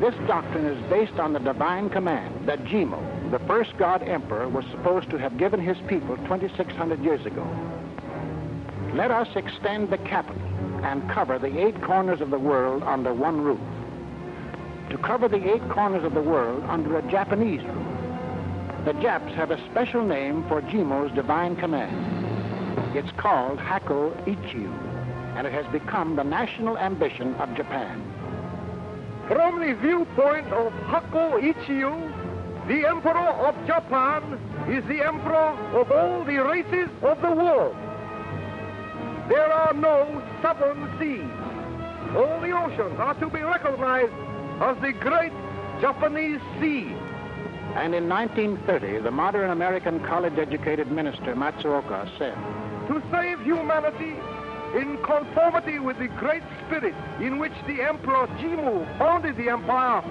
This doctrine is based on the divine command that Jimo, the first god emperor, was supposed to have given his people 2,600 years ago. Let us extend the capital and cover the 8 corners of the world under one roof. To cover the 8 corners of the world under a Japanese roof. The Japs have a special name for Jimo's divine command. It's called Hako Ichiu, and it has become the national ambition of Japan. From the viewpoint of Hako Ichiu, the emperor of Japan is the emperor of all the races of the world. There are no 7 seas. All the oceans are to be recognized as the great Japanese sea. And in 1930, the modern American college-educated minister Matsuoka said, to save humanity in conformity with the great spirit in which the Emperor Jimo founded the empire,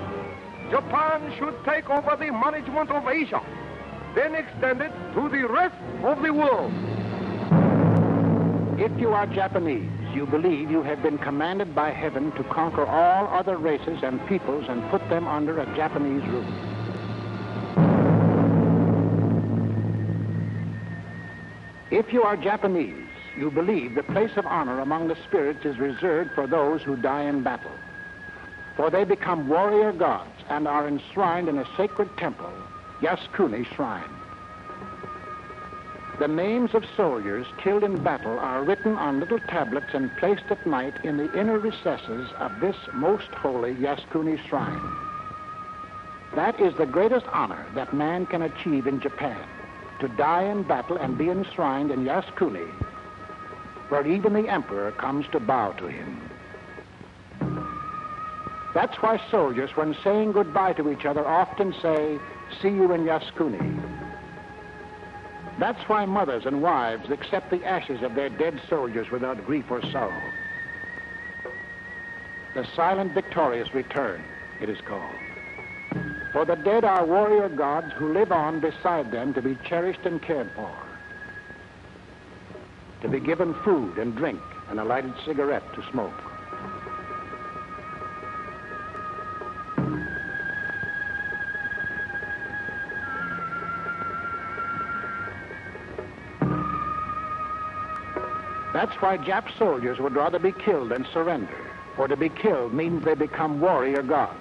Japan should take over the management of Asia, then extend it to the rest of the world. If you are Japanese, you believe you have been commanded by heaven to conquer all other races and peoples and put them under a Japanese rule. If you are Japanese, you believe the place of honor among the spirits is reserved for those who die in battle. For they become warrior gods and are enshrined in a sacred temple, Yasukuni Shrine. The names of soldiers killed in battle are written on little tablets and placed at night in the inner recesses of this most holy Yasukuni Shrine. That is the greatest honor that man can achieve in Japan, to die in battle and be enshrined in Yasukuni, where even the emperor comes to bow to him. That's why soldiers, when saying goodbye to each other, often say, "See you in Yasukuni." That's why mothers and wives accept the ashes of their dead soldiers without grief or sorrow. The silent victorious return, it is called. For the dead are warrior gods who live on beside them to be cherished and cared for, to be given food and drink and a lighted cigarette to smoke. That's why Jap soldiers would rather be killed than surrender, for to be killed means they become warrior gods.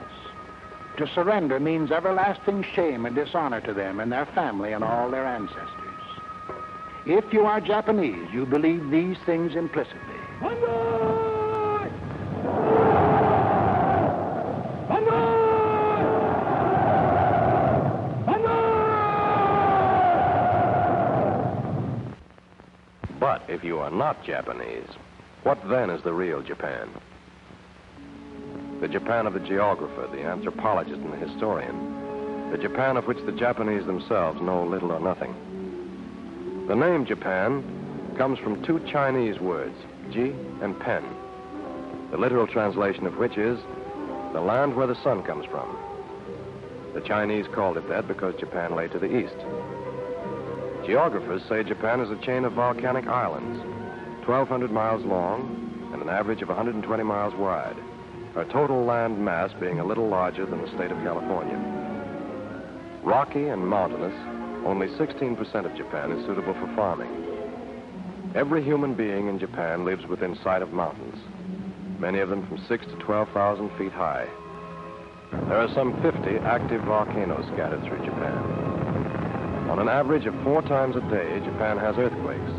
To surrender means everlasting shame and dishonor to them and their family and all their ancestors. If you are Japanese, you believe these things implicitly. Banzai! Banzai! Banzai! But if you are not Japanese, what then is the real Japan? The Japan of the geographer, the anthropologist, and the historian. The Japan of which the Japanese themselves know little or nothing. The name Japan comes from 2 Chinese words, ji and pen, the literal translation of which is the land where the sun comes from. The Chinese called it that because Japan lay to the east. Geographers say Japan is a chain of volcanic islands, 1,200 miles long and an average of 120 miles wide, our total land mass being a little larger than the state of California. Rocky and mountainous, only 16% of Japan is suitable for farming. Every human being in Japan lives within sight of mountains, many of them from 6,000 to 12,000 feet high. There are some 50 active volcanoes scattered through Japan. On an average of 4 times a day, Japan has earthquakes,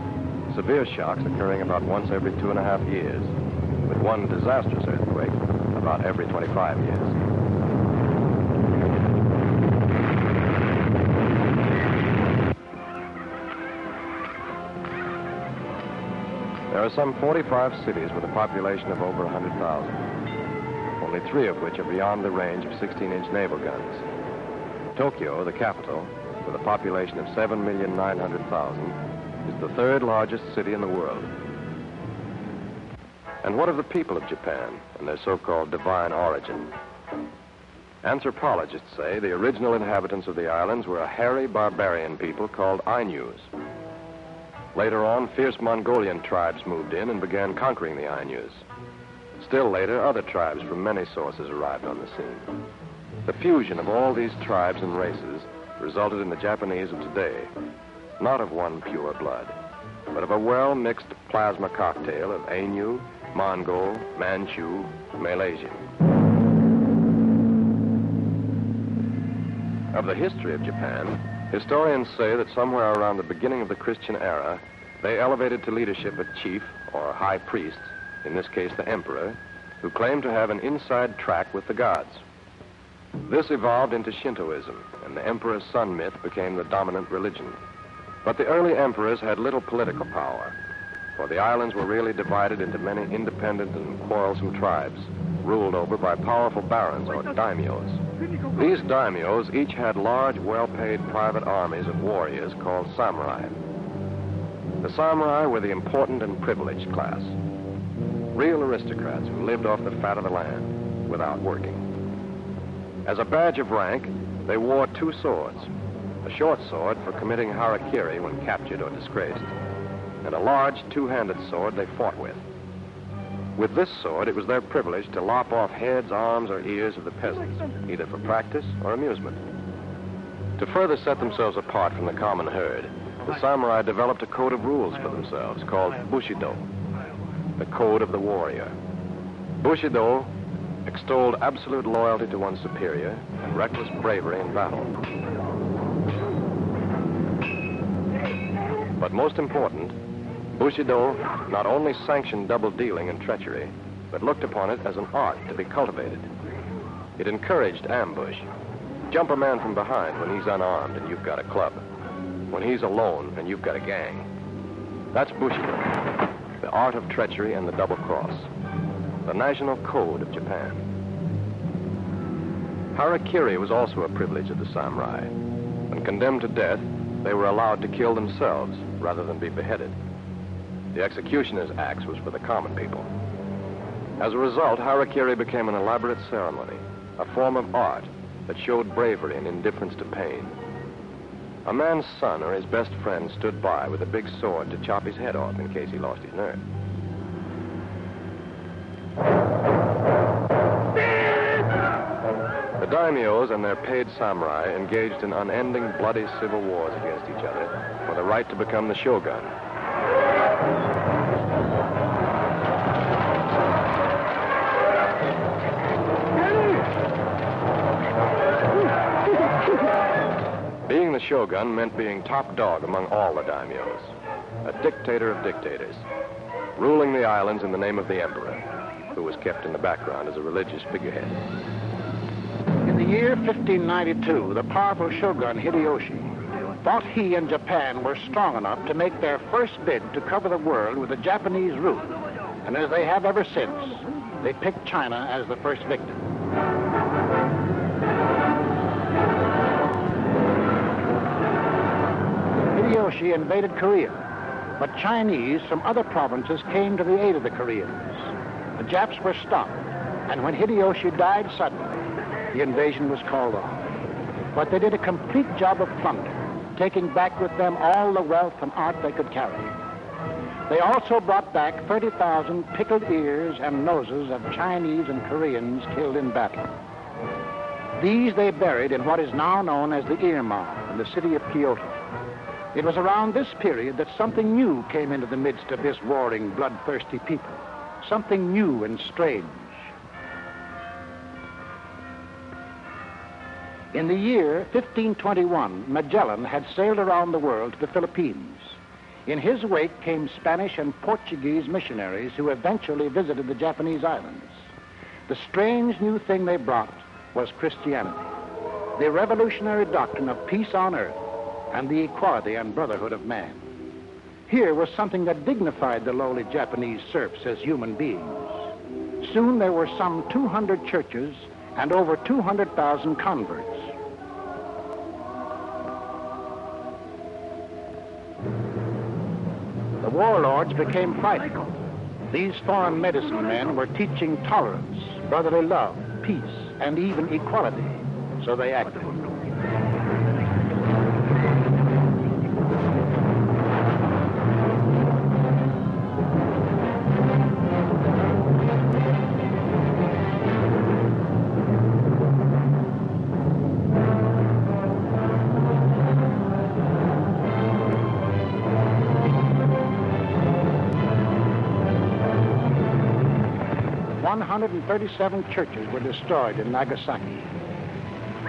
severe shocks occurring about once every 2.5 years, with one disastrous earthquake about every 25 years. There are some 45 cities with a population of over 100,000, only 3 of which are beyond the range of 16-inch naval guns. Tokyo, the capital, with a population of 7,900,000, is the 3rd largest city in the world. And what of the people of Japan and their so-called divine origin? Anthropologists say the original inhabitants of the islands were a hairy barbarian people called Ainus. Later on, fierce Mongolian tribes moved in and began conquering the Ainus. Still later, other tribes from many sources arrived on the scene. The fusion of all these tribes and races resulted in the Japanese of today, not of one pure blood, but of a well-mixed plasma cocktail of Ainu, Mongol, Manchu, Malaysian. Of the history of Japan, historians say that somewhere around the beginning of the Christian era, they elevated to leadership a chief, or high priest, in this case the emperor, who claimed to have an inside track with the gods. This evolved into Shintoism, and the emperor's son myth became the dominant religion. But the early emperors had little political power, for the islands were really divided into many independent and quarrelsome tribes, ruled over by powerful barons or daimyos. These daimyos each had large, well-paid private armies of warriors called samurai. The samurai were the important and privileged class, real aristocrats who lived off the fat of the land without working. As a badge of rank, they wore two swords, a short sword for committing harakiri when captured or disgraced, and a large two-handed sword they fought with. With this sword, it was their privilege to lop off heads, arms, or ears of the peasants, either for practice or amusement. To further set themselves apart from the common herd, the samurai developed a code of rules for themselves called Bushido, the code of the warrior. Bushido extolled absolute loyalty to one's superior and reckless bravery in battle. But most important, Bushido not only sanctioned double dealing and treachery, but looked upon it as an art to be cultivated. It encouraged ambush. Jump a man from behind when he's unarmed and you've got a club. When he's alone and you've got a gang. That's Bushido, the art of treachery and the double cross, the national code of Japan. Harakiri was also a privilege of the samurai. When condemned to death, they were allowed to kill themselves rather than be beheaded. The executioner's axe was for the common people. As a result, harakiri became an elaborate ceremony, a form of art that showed bravery and indifference to pain. A man's son or his best friend stood by with a big sword to chop his head off in case he lost his nerve. The daimyos and their paid samurai engaged in unending bloody civil wars against each other for the right to become the shogun. Being the shogun meant being top dog among all the daimyos, a dictator of dictators, ruling the islands in the name of the emperor, who was kept in the background as a religious figurehead. In the year 1592, the powerful shogun Hideyoshi thought he and Japan were strong enough to make their first bid to cover the world with a Japanese route. And as they have ever since, they picked China as the first victim. Hideyoshi invaded Korea, but Chinese from other provinces came to the aid of the Koreans. The Japs were stopped, and when Hideyoshi died suddenly, the invasion was called off. But they did a complete job of plunder, taking back with them all the wealth and art they could carry. They also brought back 30,000 pickled ears and noses of Chinese and Koreans killed in battle. These they buried in what is now known as the Ear Mound in the city of Kyoto. It was around this period that something new came into the midst of this warring, bloodthirsty people. Something new and strange. In the year 1521, Magellan had sailed around the world to the Philippines. In his wake came Spanish and Portuguese missionaries who eventually visited the Japanese islands. The strange new thing they brought was Christianity, the revolutionary doctrine of peace on earth and the equality and brotherhood of man. Here was something that dignified the lowly Japanese serfs as human beings. Soon there were some 200 churches and over 200,000 converts. The warlords became frightful. These foreign medicine men were teaching tolerance, brotherly love, peace, and even equality. So they acted. 137 churches were destroyed in Nagasaki.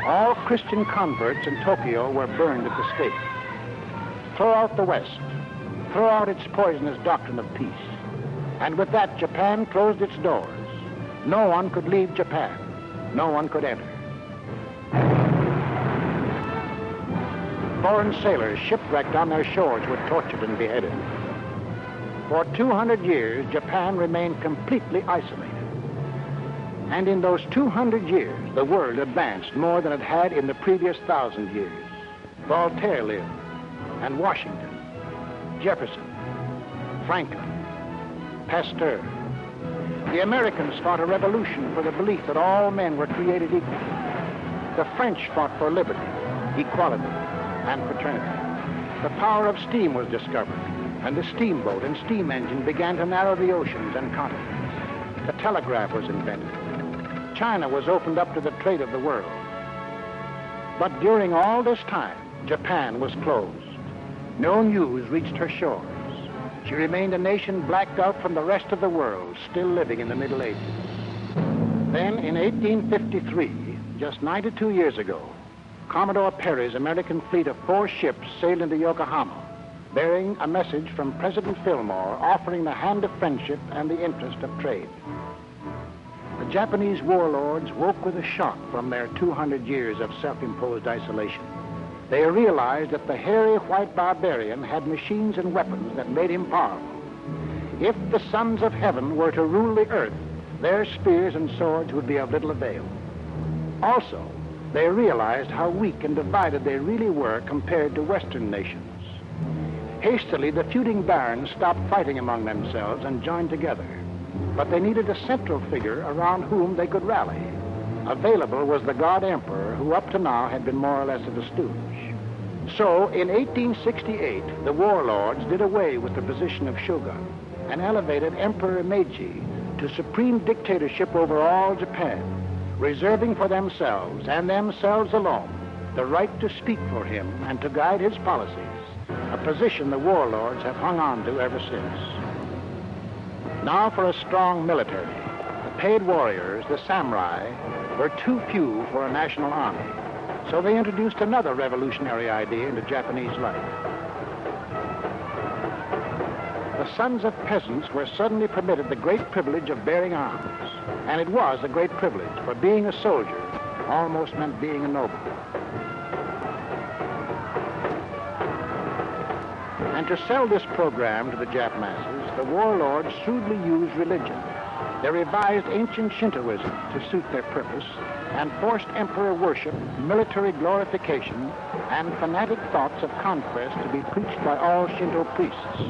All Christian converts in Tokyo were burned at the stake. Throw out the West. Throw out its poisonous doctrine of peace. And with that, Japan closed its doors. No one could leave Japan. No one could enter. Foreign sailors shipwrecked on their shores were tortured and beheaded. For 200 years, Japan remained completely isolated. And in those 200 years, the world advanced more than it had in the previous 1,000 years. Voltaire lived, and Washington, Jefferson, Franklin, Pasteur. The Americans fought a revolution for the belief that all men were created equal. The French fought for liberty, equality, and fraternity. The power of steam was discovered, and the steamboat and steam engine began to narrow the oceans and continents. The telegraph was invented. China was opened up to the trade of the world. But during all this time, Japan was closed. No news reached her shores. She remained a nation blacked out from the rest of the world, still living in the Middle Ages. Then, in 1853, just 92 years ago, Commodore Perry's American fleet of 4 ships sailed into Yokohama, bearing a message from President Fillmore offering the hand of friendship and the interest of trade. The Japanese warlords woke with a shock from their 200 years of self-imposed isolation. They realized that the hairy white barbarian had machines and weapons that made him powerful. If the sons of heaven were to rule the earth, their spears and swords would be of little avail. Also, they realized how weak and divided they really were compared to Western nations. Hastily, the feuding barons stopped fighting among themselves and joined together. But they needed a central figure around whom they could rally. Available was the God Emperor, who up to now had been more or less of a stooge. So, in 1868, the warlords did away with the position of shogun and elevated Emperor Meiji to supreme dictatorship over all Japan, reserving for themselves and themselves alone the right to speak for him and to guide his policies, a position the warlords have hung on to ever since. Now for a strong military. The paid warriors, the samurai, were too few for a national army. So they introduced another revolutionary idea into Japanese life. The sons of peasants were suddenly permitted the great privilege of bearing arms. And it was a great privilege, for being a soldier almost meant being a noble. And to sell this program to the Jap masses, the warlords shrewdly used religion. They revised ancient Shintoism to suit their purpose and forced emperor worship, military glorification, and fanatic thoughts of conquest to be preached by all Shinto priests.